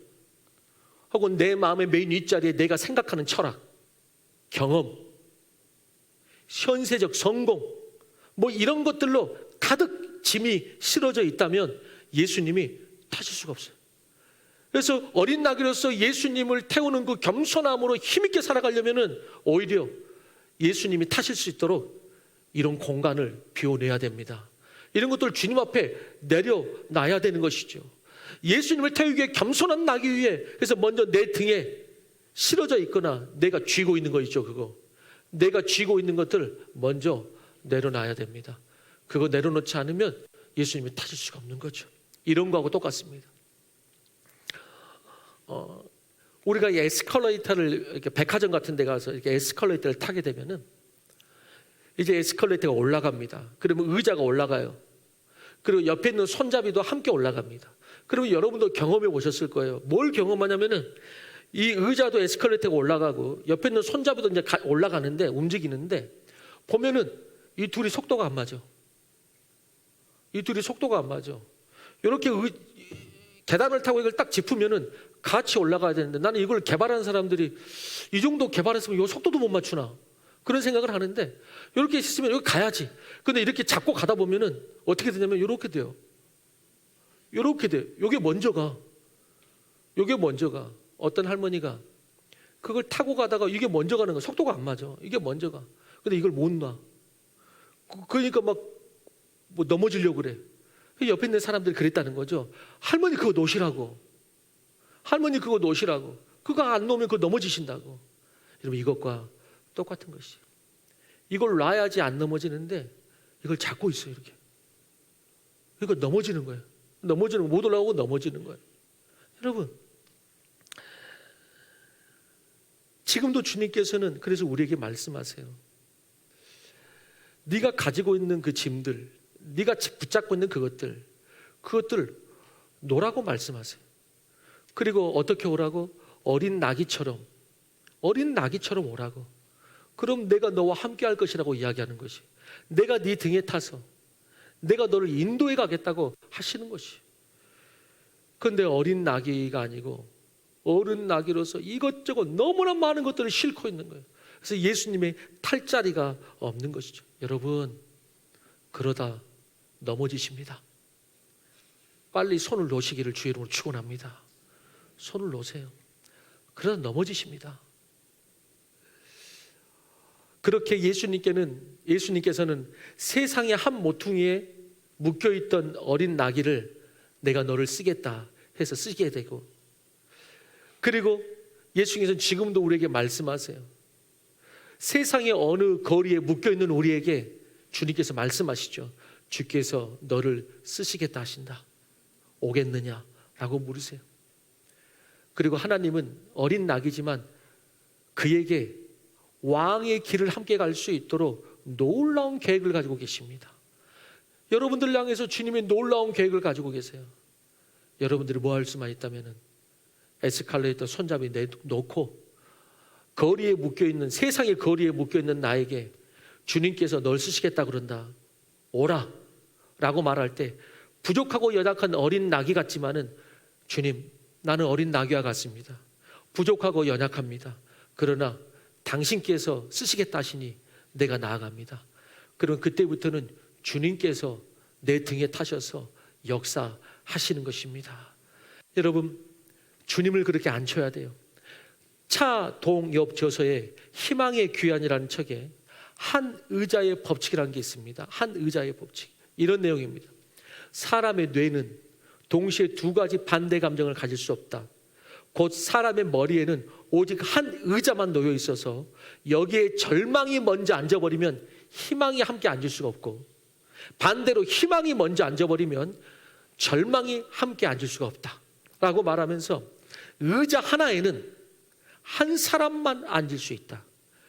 혹은 내 마음의 맨 윗자리에 내가 생각하는 철학, 경험, 현세적 성공, 이런 것들로 가득 짐이 실어져 있다면 예수님이 타실 수가 없어요. 그래서 어린 나귀로서 예수님을 태우는 그 겸손함으로 힘있게 살아가려면은 오히려 예수님이 타실 수 있도록 이런 공간을 비워내야 됩니다. 이런 것들을 주님 앞에 내려놔야 되는 것이죠. 예수님을 태우기 위해 겸손한 나귀 위에, 그래서 먼저 내 등에 실어져 있거나 내가 쥐고 있는 거 있죠. 그거 내가 쥐고 있는 것들 먼저 내려놔야 됩니다. 그거 내려놓지 않으면 예수님이 타실 수가 없는 거죠. 이런 거하고 똑같습니다. 우리가 이 에스컬레이터를 이렇게 백화점 같은 데 가서 이렇게 에스컬레이터를 타게 되면은 이제 에스컬레이터가 올라갑니다. 그러면 의자가 올라가요. 그리고 옆에 있는 손잡이도 함께 올라갑니다. 그러면 여러분도 경험해 보셨을 거예요. 뭘 경험하냐면은 이 의자도 에스컬레이터가 올라가고 옆에 있는 손잡이도 이제 올라가는데 움직이는데 보면은 이 둘이 속도가 안 맞아. 이 둘이 속도가 안 맞아. 이렇게 계단을 타고 이걸 딱 짚으면은 같이 올라가야 되는데 나는 이걸 개발한 사람들이 이 정도 개발했으면 이 속도도 못 맞추나 그런 생각을 하는데 이렇게 있으면 여기 가야지. 근데 이렇게 잡고 가다 보면은 어떻게 되냐면 이렇게 돼요. 이렇게 돼. 요게 먼저 가. 요게 먼저 가. 어떤 할머니가 그걸 타고 가다가 이게 먼저 가는 거야. 속도가 안 맞아. 이게 먼저 가. 근데 이걸 못 놔. 그러니까 막 뭐 넘어지려고 그래. 옆에 있는 사람들이 그랬다는 거죠. 할머니 그거 놓으시라고. 할머니 그거 놓으시라고. 그거 안 놓으면 그거 넘어지신다고. 여러분 이것과 똑같은 것이. 이걸 놔야지 안 넘어지는데 이걸 잡고 있어요. 이렇게. 이거 넘어지는 거예요. 넘어지는 못 올라오고 넘어지는 거예요. 여러분 지금도 주님께서는 그래서 우리에게 말씀하세요. 네가 가지고 있는 그 짐들, 네가 붙잡고 있는 그것들 놓으라고 말씀하세요. 그리고 어떻게 오라고? 어린 나귀처럼 오라고. 그럼 내가 너와 함께 할 것이라고 이야기하는 것이. 내가 네 등에 타서 내가 너를 인도해 가겠다고 하시는 것이. 그런데 어린 나귀가 아니고 어른 나귀로서 이것저것 너무나 많은 것들을 싣고 있는 거예요. 그래서 예수님의 탈 자리가 없는 것이죠. 여러분 그러다 넘어지십니다. 빨리 손을 놓으시기를 주의 이름으로 축원합니다. 손을 놓으세요. 그러다 넘어지십니다. 그렇게 예수님께서는 세상의 한 모퉁이에 묶여있던 어린 나귀를 내가 너를 쓰겠다 해서 쓰게 되고, 그리고 예수님께서는 지금도 우리에게 말씀하세요. 세상의 어느 거리에 묶여있는 우리에게 주님께서 말씀하시죠. 주께서 너를 쓰시겠다 하신다. 오겠느냐라고 물으세요. 그리고 하나님은 어린 낙이지만 그에게 왕의 길을 함께 갈 수 있도록 놀라운 계획을 가지고 계십니다. 여러분들 향해서 주님의 놀라운 계획을 가지고 계세요. 여러분들이 뭐 할 수만 있다면 에스컬레이터 손잡이 놓고 거리에 묶여있는, 세상의 거리에 묶여있는 나에게 주님께서 널 쓰시겠다 그런다, 오라 라고 말할 때 부족하고 연약한 어린 나귀 같지만은 주님 나는 어린 나귀와 같습니다. 부족하고 연약합니다. 그러나 당신께서 쓰시겠다 하시니 내가 나아갑니다. 그럼 그때부터는 주님께서 내 등에 타셔서 역사하시는 것입니다. 여러분 주님을 그렇게 앉혀야 돼요. 차동엽 저서에 희망의 귀환이라는 책에 한 의자의 법칙이라는 게 있습니다. 한 의자의 법칙, 이런 내용입니다. 사람의 뇌는 동시에 두 가지 반대 감정을 가질 수 없다. 곧 사람의 머리에는 오직 한 의자만 놓여 있어서 여기에 절망이 먼저 앉아버리면 희망이 함께 앉을 수가 없고, 반대로 희망이 먼저 앉아버리면 절망이 함께 앉을 수가 없다 라고 말하면서 의자 하나에는 한 사람만 앉을 수 있다.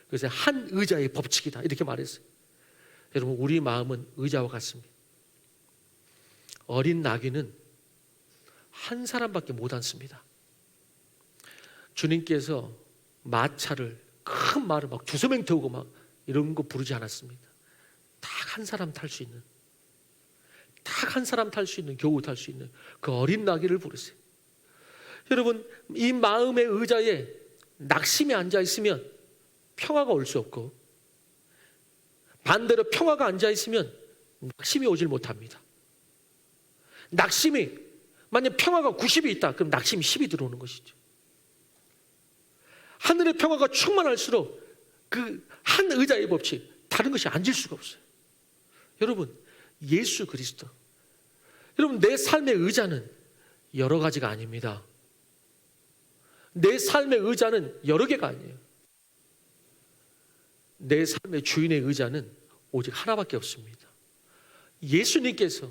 그래서 한 의자의 법칙이다 이렇게 말했어요. 여러분 우리 마음은 의자와 같습니다. 어린 나귀는 한 사람밖에 못 앉습니다. 주님께서 마차를, 큰 말을 막 두세 명 태우고 막 이런 거 부르지 않았습니다. 딱 한 사람 탈 수 있는, 딱 한 사람 탈 수 있는, 겨우 탈 수 있는 그 어린 나귀를 부르세요. 여러분 이 마음의 의자에 낙심이 앉아 있으면 평화가 올 수 없고, 반대로 평화가 앉아 있으면 낙심이 오질 못합니다. 낙심이, 만약 평화가 90이 있다 그럼 낙심이 10이 들어오는 것이죠. 하늘의 평화가 충만할수록 그 한 의자의 법칙, 다른 것이 앉을 수가 없어요. 여러분 예수 그리스도, 여러분 내 삶의 의자는 여러 가지가 아닙니다. 내 삶의 의자는 여러 개가 아니에요. 내 삶의 주인의 의자는 오직 하나밖에 없습니다. 예수님께서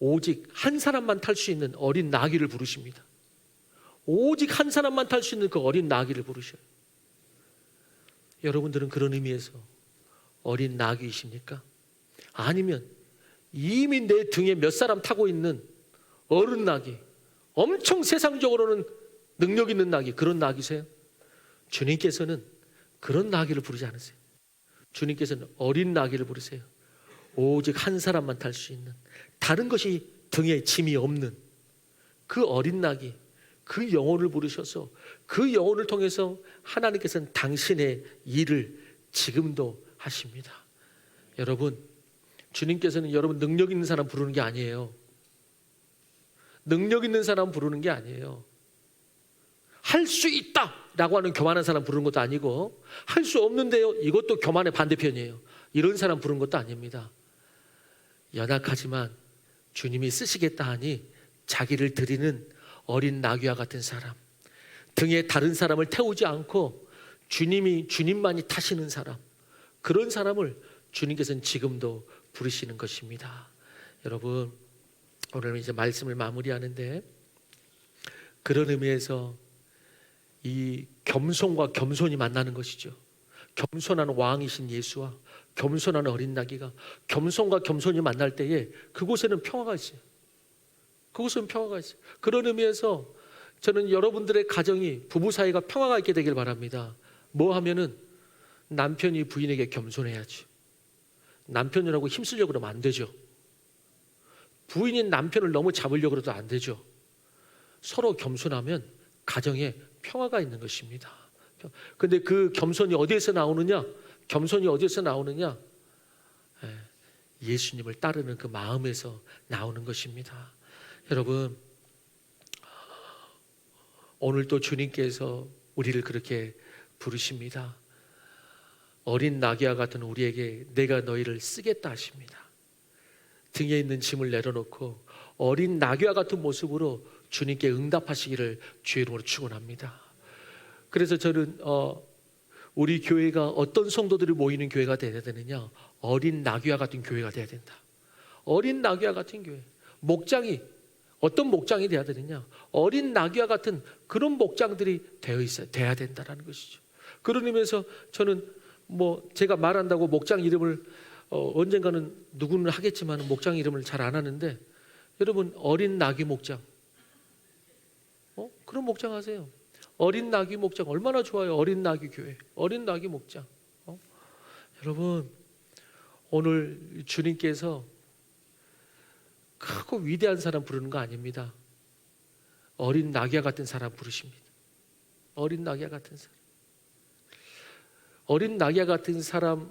오직 한 사람만 탈 수 있는 어린 나귀를 부르십니다. 오직 한 사람만 탈 수 있는 그 어린 나귀를 부르셔요. 여러분들은 그런 의미에서 어린 나귀이십니까? 아니면 이미 내 등에 몇 사람 타고 있는 어른 나귀, 엄청 세상적으로는 능력 있는 나귀, 그런 나귀세요? 주님께서는 그런 나귀를 부르지 않으세요. 주님께서는 어린 나귀를 부르세요. 오직 한 사람만 탈 수 있는, 다른 것이 등에 짐이 없는 그 어린 나귀, 그 영혼을 부르셔서 그 영혼을 통해서 하나님께서는 당신의 일을 지금도 하십니다. 여러분, 주님께서는 여러분 능력 있는 사람 부르는 게 아니에요. 능력 있는 사람 부르는 게 아니에요. 할 수 있다라고 하는 교만한 사람 부르는 것도 아니고, 할 수 없는데요, 이것도 교만의 반대편이에요. 이런 사람 부르는 것도 아닙니다. 연약하지만 주님이 쓰시겠다 하니 자기를 드리는 어린 나귀와 같은 사람, 등에 다른 사람을 태우지 않고 주님만이 타시는 사람, 그런 사람을 주님께서는 지금도 부르시는 것입니다. 여러분, 오늘 이제 말씀을 마무리하는데, 그런 의미에서 이 겸손과 겸손이 만나는 것이죠. 겸손한 왕이신 예수와 겸손한 어린 나귀가, 겸손과 겸손이 만날 때에 그곳에는 평화가 있어요. 그곳은 평화가 있어요. 그런 의미에서 저는 여러분들의 가정이, 부부 사이가 평화가 있게 되길 바랍니다. 뭐 하면은 남편이 부인에게 겸손해야지. 남편이라고 힘쓰려고 그러면 안 되죠. 부인이 남편을 너무 잡으려고 그래도 안 되죠. 서로 겸손하면 가정에 평화가 있는 것입니다. 근데 그 겸손이 어디에서 나오느냐? 겸손이 어디에서 나오느냐? 예수님을 따르는 그 마음에서 나오는 것입니다. 여러분, 오늘도 주님께서 우리를 그렇게 부르십니다. 어린 나귀와 같은 우리에게 내가 너희를 쓰겠다 하십니다. 등에 있는 짐을 내려놓고 어린 나귀와 같은 모습으로 주님께 응답하시기를 주의 이름으로 축원합니다. 그래서 저는 우리 교회가 어떤 성도들이 모이는 교회가 되어야 되느냐? 어린 나귀와 같은 교회가 되어야 된다. 어린 나귀와 같은 교회. 목장이 어떤 목장이 되어야 되느냐? 어린 나귀와 같은 그런 목장들이 돼야 된다라는 것이죠. 그런 의미에서 저는 제가 말한다고 목장 이름을 언젠가는 누구는 하겠지만 목장 이름을 잘 안 하는데, 여러분, 어린 나귀 목장, 그런 목장 하세요. 어린 나귀 목장 얼마나 좋아요. 어린 나귀 교회, 어린 나귀 목장. 여러분, 오늘 주님께서 크고 위대한 사람 부르는 거 아닙니다. 어린 나귀와 같은 사람 부르십니다. 어린 나귀와 같은 사람. 어린 나귀와 같은 사람이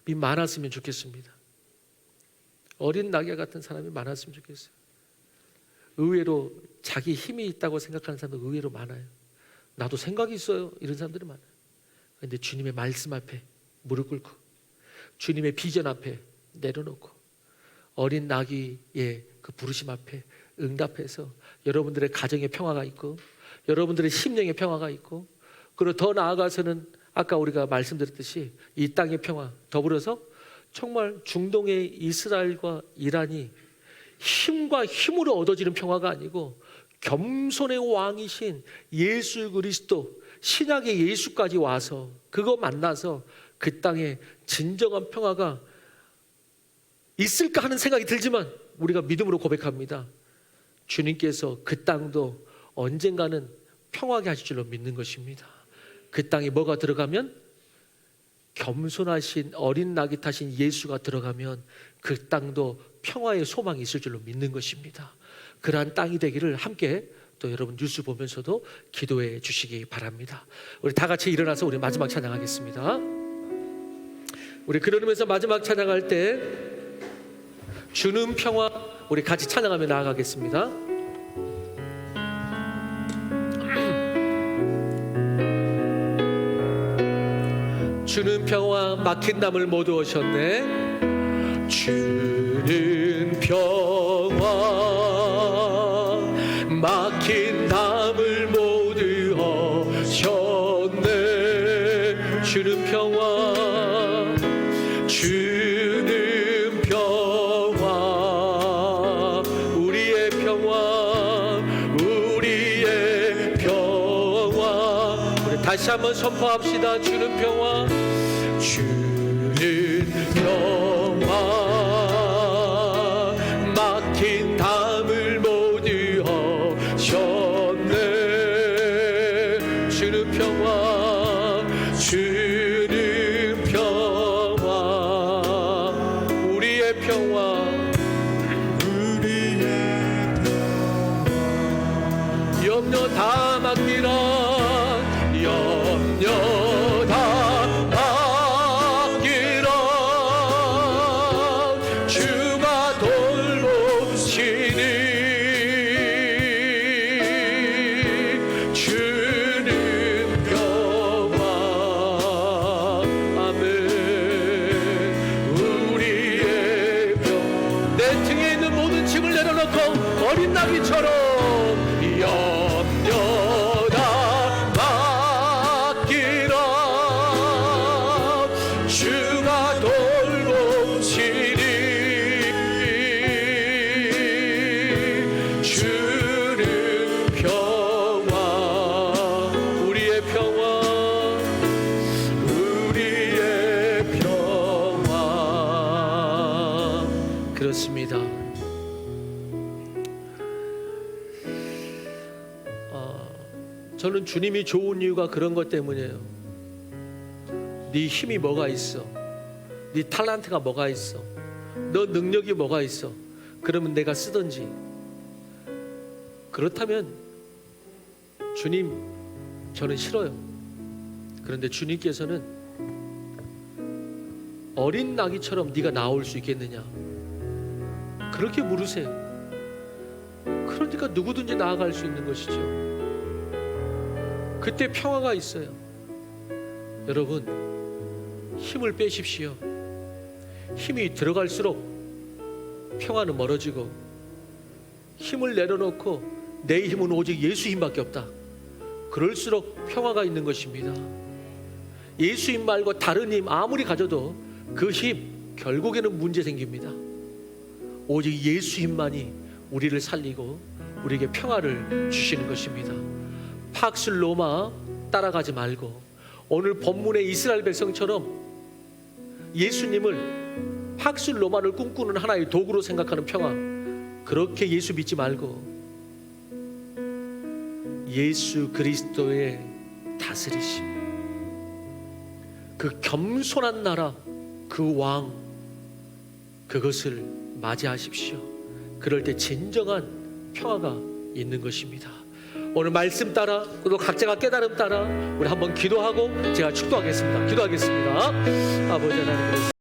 많았으면 좋겠습니다. 어린 나귀와 같은 사람이 많았으면 좋겠어요. 의외로 자기 힘이 있다고 생각하는 사람도 의외로 많아요. 나도 생각이 있어요, 이런 사람들이 많아요. 그런데 주님의 말씀 앞에 무릎 꿇고 주님의 비전 앞에 내려놓고 어린 나귀의 그 부르심 앞에 응답해서 여러분들의 가정에 평화가 있고 여러분들의 심령에 평화가 있고, 그리고 더 나아가서는 아까 우리가 말씀드렸듯이 이 땅의 평화, 더불어서 정말 중동의 이스라엘과 이란이 힘과 힘으로 얻어지는 평화가 아니고 겸손의 왕이신 예수 그리스도, 신약의 예수까지 와서 그거 만나서 그 땅에 진정한 평화가 있을까 하는 생각이 들지만, 우리가 믿음으로 고백합니다. 주님께서 그 땅도 언젠가는 평화하게 하실 줄로 믿는 것입니다. 그 땅에 뭐가 들어가면, 겸손하신 어린 나귀 타신 예수가 들어가면 그 땅도 평화의 소망이 있을 줄로 믿는 것입니다. 그러한 땅이 되기를 함께 또 여러분 뉴스 보면서도 기도해 주시기 바랍니다. 우리 다 같이 일어나서 우리 마지막 찬양하겠습니다. 우리 그러면서 마지막 찬양할 때 주는 평화, 우리 같이 찬양하며 나아가겠습니다. 주는 평화, 막힌 담을 모두 오셨네. 주는 평화, 막힌 담을 모두 오셨네. 주는 평화, 주는 평화, 다시 한번 선포합시다. 주는 평화, 주는 평화, 막힌 담을 모두 허셨네. 주는 평화, 주는 평화, 우리의 평화, 염려 다 맡기라, 염려 다 맡기라. 주가 돌보시니 주는 평화. 아멘. 우리의 평, 내 등에 있는 모든 짐을 내려놓고 어린 나귀처럼 염려 다 맡기라. 주가 돌보시니 주는 평화, 우리의 평화, 우리의 평화. 그렇습니다. 저는 주님이 좋은 이유가 그런 것 때문이에요. 네 힘이 뭐가 있어? 네 탤런트가 뭐가 있어? 너 능력이 뭐가 있어? 그러면 내가 쓰든지. 그렇다면 주님, 저는 싫어요. 그런데 주님께서는 어린 나귀처럼 네가 나올 수 있겠느냐, 그렇게 물으세요. 그러니까 누구든지 나아갈 수 있는 것이죠. 그때 평화가 있어요. 여러분, 힘을 빼십시오. 힘이 들어갈수록 평화는 멀어지고, 힘을 내려놓고 내 힘은 오직 예수 힘밖에 없다, 그럴수록 평화가 있는 것입니다. 예수 힘 말고 다른 힘 아무리 가져도 그 힘 결국에는 문제 생깁니다. 오직 예수 힘만이 우리를 살리고 우리에게 평화를 주시는 것입니다. 팍스 로마 따라가지 말고 오늘 본문의 이스라엘 백성처럼 예수님을 팍스 로마를 꿈꾸는 하나의 도구로 생각하는 평화, 그렇게 예수 믿지 말고 예수 그리스도의 다스리심, 그 겸손한 나라, 그 왕, 그것을 맞이하십시오. 그럴 때 진정한 평화가 있는 것입니다. 오늘 말씀 따라, 또 각자가 깨달음 따라 우리 한번 기도하고 제가 축도하겠습니다. 기도하겠습니다. 아버지 하나님,